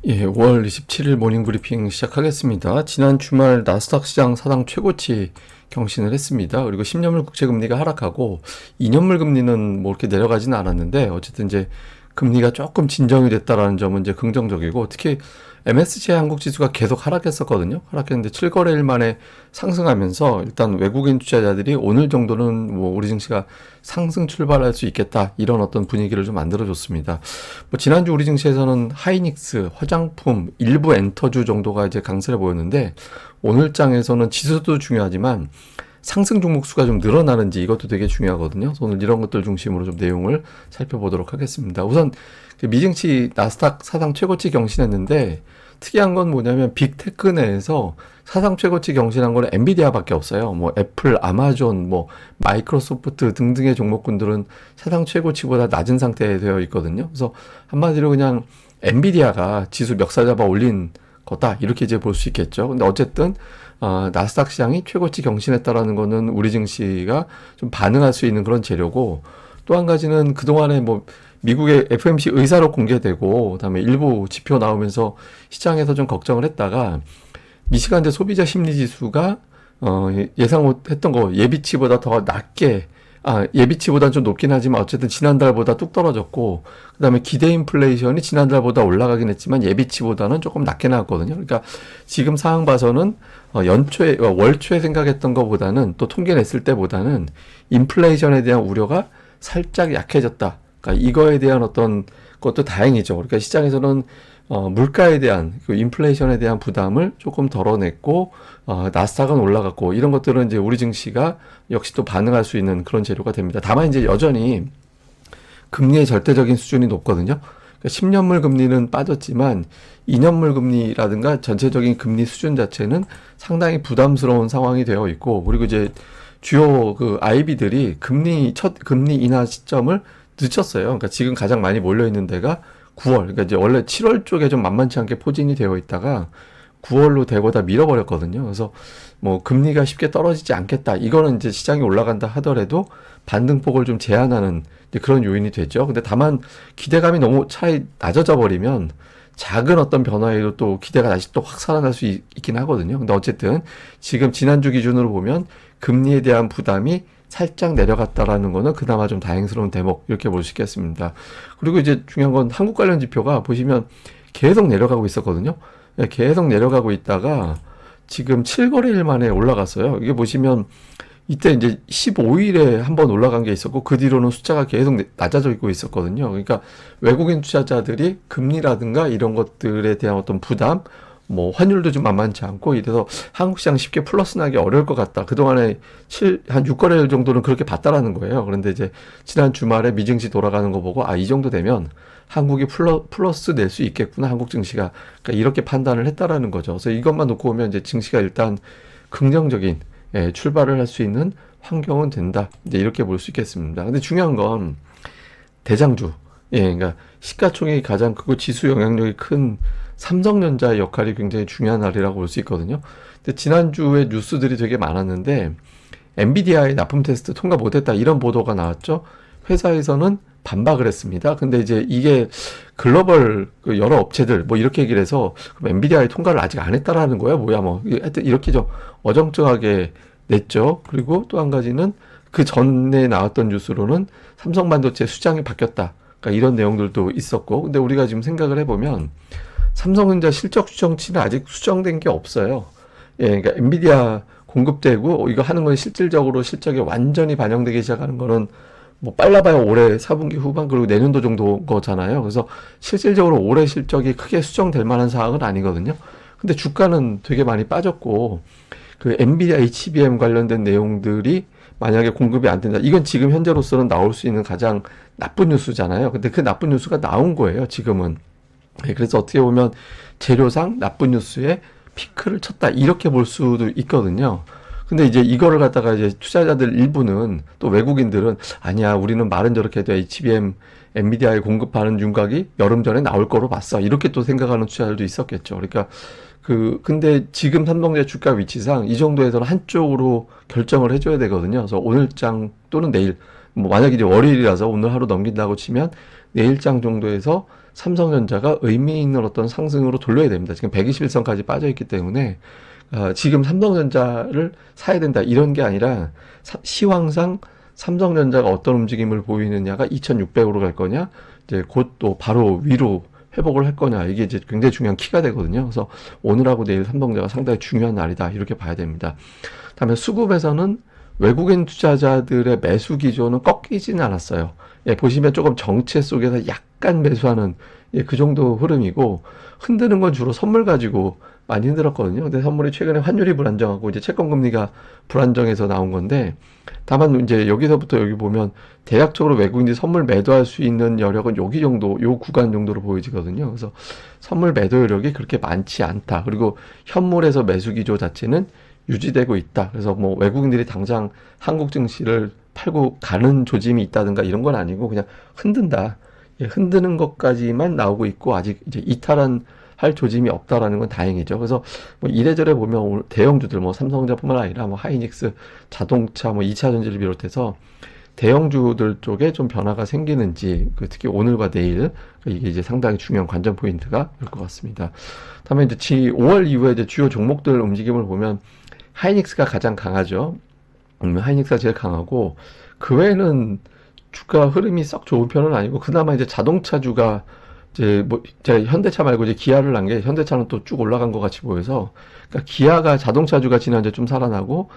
예, 5월 27일 모닝 브리핑 시작하겠습니다. 지난 주말 나스닥 시장 사상 최고치 경신을 했습니다. 그리고 10년물 국채 금리가 하락하고 2년물 금리는 뭐 이렇게 내려가지는 않았는데 어쨌든 이제 금리가 조금 진정이 됐다라는 점은 이제 긍정적이고, 특히 MSCI 한국 지수가 계속 하락했었거든요. 하락했는데 7거래일 만에 상승하면서 일단 외국인 투자자들이 오늘 정도는 뭐 우리 증시가 상승 출발할 수 있겠다, 이런 어떤 분위기를 좀 만들어줬습니다. 뭐 지난주 우리 증시에서는 하이닉스, 화장품, 일부 엔터주 정도가 이제 강세를 보였는데, 오늘 장에서는 지수도 중요하지만 상승 종목 수가 좀 늘어나는지, 이것도 되게 중요하거든요. 그래서 오늘 이런 것들 중심으로 좀 내용을 살펴보도록 하겠습니다. 우선 그 미증시 나스닥 사상 최고치 경신했는데, 특이한 건 뭐냐면 빅테크 내에서 사상 최고치 경신한 거는 엔비디아밖에 없어요. 뭐 애플, 아마존, 뭐 마이크로소프트 등등의 종목군들은 사상 최고치보다 낮은 상태에 되어 있거든요. 그래서 한마디로 그냥 엔비디아가 지수 멱살 잡아 올린 거다, 이렇게 이제 볼 수 있겠죠. 근데 어쨌든 나스닥 시장이 최고치 경신했다라는 거는 우리 증시가 좀 반응할 수 있는 그런 재료고, 또 한 가지는 그동안에 뭐 미국의 FOMC 의사로 공개되고 그다음에 일부 지표 나오면서 시장에서 좀 걱정을 했다가, 미시간대 소비자 심리 지수가 예상 못했던 거 예비치보다 더 낮게, 예비치보다는 좀 높긴 하지만 어쨌든 지난달보다 뚝 떨어졌고, 그다음에 기대 인플레이션이 지난달보다 올라가긴 했지만 예비치보다는 조금 낮게 나왔거든요. 그러니까 지금 상황 봐서는 연초에 월초에 생각했던 것보다는, 또 통계 냈을 때보다는 인플레이션에 대한 우려가 살짝 약해졌다. 그러니까 이거에 대한 어떤 것도 다행이죠. 그러니까 시장에서는 물가에 대한, 그 인플레이션에 대한 부담을 조금 덜어냈고, 나스닥은 올라갔고, 이런 것들은 이제 우리 증시가 역시 또 반응할 수 있는 그런 재료가 됩니다. 다만 이제 여전히 금리의 절대적인 수준이 높거든요. 그러니까 10년물 금리는 빠졌지만 2년물 금리라든가 전체적인 금리 수준 자체는 상당히 부담스러운 상황이 되어 있고, 그리고 이제 주요 그 IB들이 첫 금리 인하 시점을 늦췄어요. 그러니까 지금 가장 많이 몰려 있는 데가 9월. 그러니까 이제 원래 7월 쪽에 좀 만만치 않게 포진이 되어 있다가 9월로 대거 다 밀어버렸거든요. 그래서 뭐 금리가 쉽게 떨어지지 않겠다, 이거는 이제 시장이 올라간다 하더라도 반등폭을 좀 제한하는 그런 요인이 되죠. 근데 다만 기대감이 너무 차이 낮아져 버리면 작은 어떤 변화에도 또 기대가 다시 또 확 살아날 수 있긴 하거든요. 근데 어쨌든 지금 지난주 기준으로 보면 금리에 대한 부담이 살짝 내려갔다라는 거는 그나마 좀 다행스러운 대목, 이렇게 볼 수 있겠습니다. 그리고 이제 중요한 건 한국 관련 지표가 보시면 계속 내려가고 있었거든요. 계속 내려가고 있다가 지금 7거래일 만에 올라갔어요. 이게 보시면 이때 이제 15일에 한번 올라간 게 있었고, 그 뒤로는 숫자가 계속 낮아져 있고 있었거든요. 그러니까 외국인 투자자들이 금리라든가 이런 것들에 대한 어떤 부담, 뭐 환율도 좀 만만치 않고 이래서 한국 시장 쉽게 플러스 나기 어려울 것 같다. 그동안에 한 6거래일 정도는 그렇게 봤다라는 거예요. 그런데 이제 지난 주말에 미증시 돌아가는 거 보고, 이 정도 되면 한국이 플러스 낼 수 있겠구나, 한국 증시가. 그러니까 이렇게 판단을 했다라는 거죠. 그래서 이것만 놓고 보면 이제 증시가 일단 긍정적인 출발을 할 수 있는 환경은 된다, 이제 이렇게 볼 수 있겠습니다. 근데 중요한 건 대장주, 그러니까 시가총액이 가장 크고 지수 영향력이 큰 삼성전자의 역할이 굉장히 중요한 날이라고 볼 수 있거든요. 근데 지난주에 뉴스들이 되게 많았는데, 엔비디아의 납품 테스트 통과 못했다, 이런 보도가 나왔죠. 회사에서는 반박을 했습니다. 근데 이제 이게 글로벌 그 여러 업체들 뭐 이렇게 얘기를 해서, 그럼 엔비디아의 통과를 아직 안 했다라는 거야? 뭐야, 뭐. 하여튼 이렇게 좀 어정쩡하게 냈죠. 그리고 또 한 가지는 그 전에 나왔던 뉴스로는 삼성 반도체 수장이 바뀌었다, 그러니까 이런 내용들도 있었고. 근데 우리가 지금 생각을 해보면 삼성전자 실적 추정치는 아직 수정된 게 없어요. 그러니까 엔비디아 공급되고 이거 하는 건 실질적으로 실적에 완전히 반영되기 시작하는 거는 뭐 빨라봐야 올해 4분기 후반, 그리고 내년도 정도 거잖아요. 그래서 실질적으로 올해 실적이 크게 수정될 만한 사항은 아니거든요. 근데 주가는 되게 많이 빠졌고, 그 엔비디아 HBM 관련된 내용들이 만약에 공급이 안 된다, 이건 지금 현재로서는 나올 수 있는 가장 나쁜 뉴스잖아요. 근데 그 나쁜 뉴스가 나온 거예요, 지금은. 그래서 어떻게 보면 재료상 나쁜 뉴스에 피크를 쳤다, 이렇게 볼 수도 있거든요. 근데 이제 이거를 갖다가 이제 투자자들 일부는, 또 외국인들은 아니야, 우리는 말은 저렇게 해도 HBM 엔비디아에 공급하는 윤곽이 여름 전에 나올 거로 봤어, 이렇게 또 생각하는 투자자들도 있었겠죠. 그러니까 근데 지금 삼성전자 주가 위치상 이 정도에서는 한쪽으로 결정을 해줘야 되거든요. 그래서 오늘장 또는 내일, 뭐 만약에 이제 월요일이라서 오늘 하루 넘긴다고 치면 내일장 정도에서 삼성전자가 의미 있는 어떤 상승으로 돌려야 됩니다. 지금 121선까지 빠져 있기 때문에 지금 삼성전자를 사야 된다 이런 게 아니라 시황상 삼성전자가 어떤 움직임을 보이느냐가 2600으로 갈 거냐, 이제 곧 또 바로 위로 회복을 할 거냐, 이게 이제 굉장히 중요한 키가 되거든요. 그래서 오늘하고 내일 삼성전자가 상당히 중요한 날이다 이렇게 봐야 됩니다. 다음에 수급에서는 외국인 투자자들의 매수 기조는 꺾이지는 않았어요. 예, 보시면 조금 정체 속에서 약간 매수하는, 예, 그 정도 흐름이고, 흔드는 건 주로 선물 가지고 많이 흔들었거든요. 근데 선물이 최근에 환율이 불안정하고 이제 채권 금리가 불안정해서 나온 건데, 다만 이제 여기서부터 여기 보면 대략적으로 외국인들이 선물 매도할 수 있는 여력은 여기 정도, 요 구간 정도로 보여지거든요. 그래서 선물 매도 여력이 그렇게 많지 않다. 그리고 현물에서 매수 기조 자체는 유지되고 있다. 그래서 뭐 외국인들이 당장 한국 증시를 팔고 가는 조짐이 있다든가 이런 건 아니고 그냥 흔든다. 예, 흔드는 것까지만 나오고 있고 아직 이제 이탈한 할 조짐이 없다라는 건 다행이죠. 그래서 뭐 이래저래 보면 오늘 대형주들 뭐 삼성전자뿐만 아니라 뭐 하이닉스, 자동차, 뭐 2차 전지를 비롯해서 대형주들 쪽에 좀 변화가 생기는지, 특히 오늘과 내일 이게 이제 상당히 중요한 관전 포인트가 될 것 같습니다. 다음에 이제 5월 이후에 이제 주요 종목들 움직임을 보면 하이닉스가 가장 강하죠. 하이닉스가 제일 강하고 그 외에는 주가 흐름이 썩 좋은 편은 아니고 그나마 이제 자동차주가 이제 뭐 제가 현대차 말고 이제 기아를 난 게 현대차는 또 쭉 올라간 것 같이 보여서, 그러니까 기아가 자동차주가 지난주에 좀 살아나고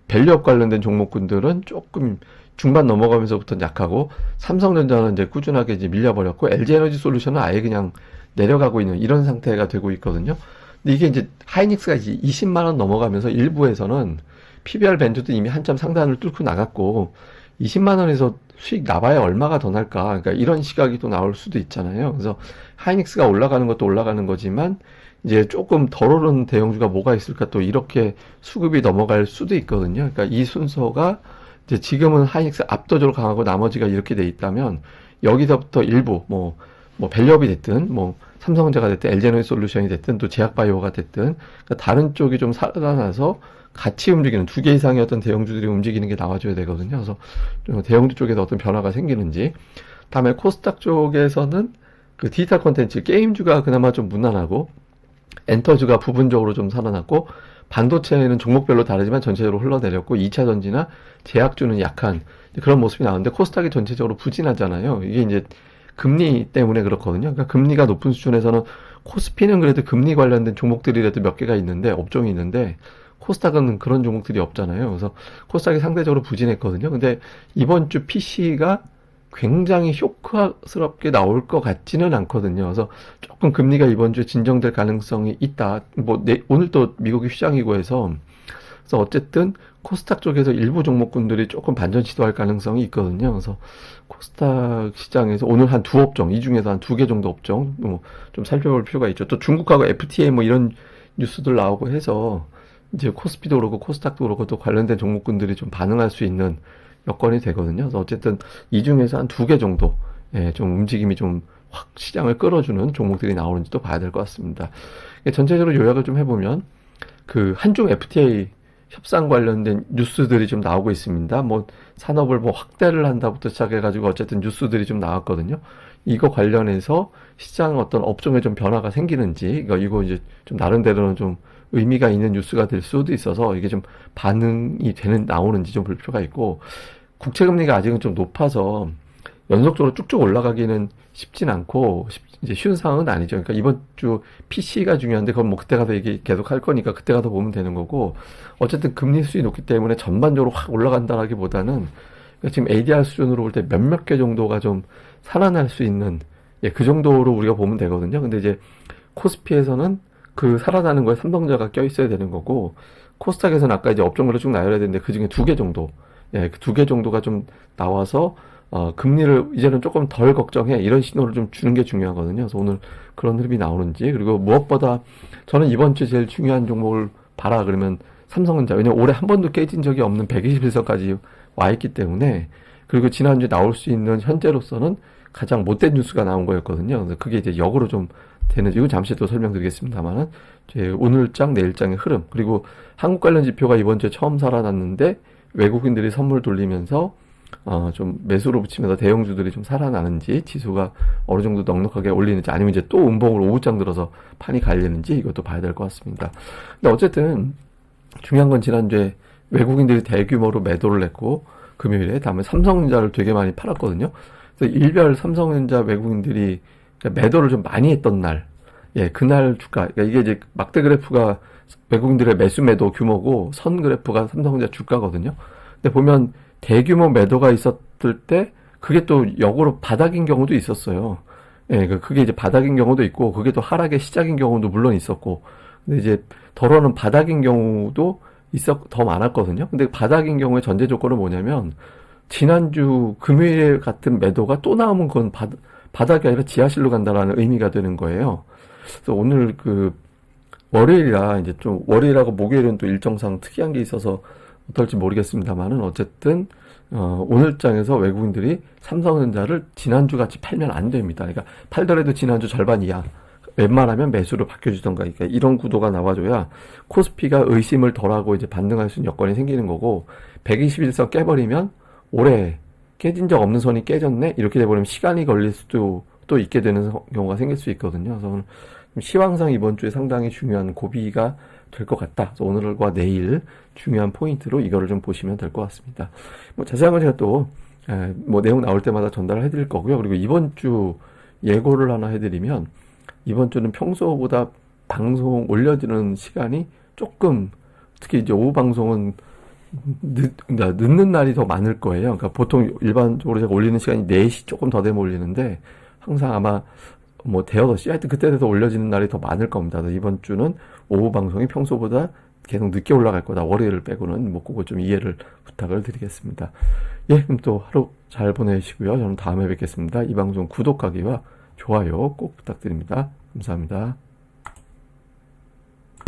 밸류업 관련된 종목군들은 조금 중반 넘어가면서부터 약하고, 삼성전자는 이제 꾸준하게 이제 밀려버렸고 LG에너지 솔루션은 아예 그냥 내려가고 있는 이런 상태가 되고 있거든요. 근데 이게 이제 하이닉스가 이제 20만 원 넘어가면서 일부에서는 PBR 밴드도 이미 한참 상단을 뚫고 나갔고 20만 원에서 수익 나봐야 얼마가 더 날까? 그러니까 이런 시각이 또 나올 수도 있잖아요. 그래서 하이닉스가 올라가는 것도 올라가는 거지만 이제 조금 덜 오른 대형주가 뭐가 있을까, 또 이렇게 수급이 넘어갈 수도 있거든요. 그러니까 이 순서가 이제 지금은 하이닉스 압도적으로 강하고 나머지가 이렇게 돼 있다면 여기서부터 일부 뭐 밸류업이 됐든 뭐 삼성전자가 됐든 LG에너지 솔루션이 됐든 또 제약바이오가 됐든, 그러니까 다른 쪽이 좀 살아나서 같이 움직이는 두 개 이상의 어떤 대형주들이 움직이는 게 나와줘야 되거든요. 그래서 대형주 쪽에서 어떤 변화가 생기는지. 다음에 코스닥 쪽에서는 그 디지털 콘텐츠 게임주가 그나마 좀 무난하고 엔터주가 부분적으로 좀 살아났고, 반도체는 종목별로 다르지만 전체적으로 흘러내렸고 2차 전지나 제약주는 약한 그런 모습이 나오는데 코스닥이 전체적으로 부진하잖아요. 이게 이제 금리 때문에 그렇거든요. 그러니까 금리가 높은 수준에서는 코스피는 그래도 금리 관련된 종목들이라도 몇 개가 있는데, 업종이 있는데 코스닥은 그런 종목들이 없잖아요. 그래서 코스닥이 상대적으로 부진했거든요. 근데 이번 주 PC가 굉장히 쇼크스럽게 나올 것 같지는 않거든요. 그래서 조금 금리가 이번 주에 진정될 가능성이 있다. 오늘 또 미국이 휴장이고 해서, 그래서 어쨌든 코스닥 쪽에서 일부 종목군들이 조금 반전 시도할 가능성이 있거든요. 그래서 코스닥 시장에서 오늘 한 두 업종, 이 중에서 한 2개 정도 업종 좀 살펴볼 필요가 있죠. 또 중국하고 FTA 뭐 이런 뉴스들 나오고 해서 이제 코스피도 그렇고 코스닥도 그렇고 또 관련된 종목군들이 좀 반응할 수 있는 여건이 되거든요. 그래서 어쨌든 이 중에서 한 2개 정도, 예, 좀 움직임이 좀 확 시장을 끌어주는 종목들이 나오는지도 봐야 될 것 같습니다. 전체적으로 요약을 좀 해보면 그 한중 FTA 협상 관련된 뉴스들이 좀 나오고 있습니다. 뭐 산업을 뭐 확대를 한다부터 시작해가지고 어쨌든 뉴스들이 좀 나왔거든요. 이거 관련해서 시장 어떤 업종에 좀 변화가 생기는지, 이거 이제 좀 나름대로는 좀 의미가 있는 뉴스가 될 수도 있어서 이게 좀 반응이 나오는지 좀 볼 필요가 있고, 국채금리가 아직은 좀 높아서 연속적으로 쭉쭉 올라가기는 쉽진 않고 이제 쉬운 상황은 아니죠. 그러니까 이번 주 PC가 중요한데 그건 뭐 그때 가서 얘기 계속 할 거니까 그때 가서 보면 되는 거고, 어쨌든 금리 수준이 높기 때문에 전반적으로 확 올라간다라기보다는 그러니까 지금 ADR 수준으로 볼 때 몇몇 개 정도가 좀 살아날 수 있는, 예, 그 정도로 우리가 보면 되거든요. 근데 이제 코스피에서는 그 살아나는 거에 삼성전자가 껴있어야 되는 거고, 코스닥에서는 아까 이제 업종별로 쭉 나열해야 되는데 그 중에 2개 정도, 예, 그 2개 정도가 좀 나와서 금리를 이제는 조금 덜 걱정해, 이런 신호를 좀 주는 게 중요하거든요. 그래서 오늘 그런 흐름이 나오는지, 그리고 무엇보다 저는 이번 주 제일 중요한 종목을 봐라 그러면 삼성전자, 왜냐면 올해 한 번도 깨진 적이 없는 121선까지 와 있기 때문에, 그리고 지난주에 나올 수 있는 현재로서는 가장 못된 뉴스가 나온 거였거든요. 그래서 그게 이제 역으로 좀 되는, 이건 잠시 또 설명드리겠습니다만은, 오늘장, 내일장의 흐름, 그리고 한국 관련 지표가 이번 주에 처음 살아났는데 외국인들이 선물 돌리면서 좀 매수로 붙이면서 대형주들이 좀 살아나는지, 지수가 어느 정도 넉넉하게 올리는지, 아니면 이제 또 음봉으로 오후장 들어서 판이 갈리는지 이것도 봐야 될 것 같습니다. 근데 어쨌든 중요한 건 지난주에 외국인들이 대규모로 매도를 했고, 금요일에 다음에 삼성전자를 되게 많이 팔았거든요. 그래서 일별 삼성전자 외국인들이 매도를 좀 많이 했던 날, 예, 그날 주가, 그러니까 이게 이제 막대 그래프가 외국인들의 매수 매도 규모고 선 그래프가 삼성전자 주가거든요. 근데 보면 대규모 매도가 있었을 때 그게 또 역으로 바닥인 경우도 있었어요. 예, 그게 이제 바닥인 경우도 있고 그게 또 하락의 시작인 경우도 물론 있었고, 근데 이제 덜어는 바닥인 경우도 더 많았거든요. 근데 바닥인 경우에 전제 조건은 뭐냐면 지난주 금요일 같은 매도가 또 나오면 그건 바닥이 아니라 지하실로 간다라는 의미가 되는 거예요. 그래서 오늘 월요일이라 이제 좀 월요일하고 목요일은 또 일정상 특이한 게 있어서 어떨지 모르겠습니다만은 어쨌든 오늘장에서 외국인들이 삼성전자를 지난주 같이 팔면 안 됩니다. 그러니까 팔더라도 지난주 절반 이하. 웬만하면 매수로 바뀌어주던가. 그러니까 이런 구도가 나와줘야 코스피가 의심을 덜하고 이제 반등할 수 있는 여건이 생기는 거고, 121선 깨버리면 올해 깨진 적 없는 선이 깨졌네? 이렇게 돼버리면 시간이 걸릴 수도 또 있게 되는 경우가 생길 수 있거든요. 그래서 오늘 시황상 이번 주에 상당히 중요한 고비가 될 것 같다. 그래서 오늘과 내일 중요한 포인트로 이거를 좀 보시면 될 것 같습니다. 뭐 자세한 건 제가 또 뭐 내용 나올 때마다 전달을 해드릴 거고요. 그리고 이번 주 예고를 하나 해드리면, 이번 주는 평소보다 방송 올려지는 시간이 조금, 특히 이제 오후 방송은 늦는 날이 더 많을 거예요. 그러니까 보통 일반적으로 제가 올리는 시간이 4시 조금 더 되면 올리는데, 항상 아마 뭐 대여섯 시, 하여튼 그때 돼서 올려지는 날이 더 많을 겁니다. 그래서 이번 주는 오후 방송이 평소보다 계속 늦게 올라갈 거다. 월요일을 빼고는 뭐 그거 좀 이해를 부탁을 드리겠습니다. 예, 그럼 또 하루 잘 보내시고요. 저는 다음에 뵙겠습니다. 이 방송 구독하기와 좋아요 꼭 부탁드립니다. 감사합니다.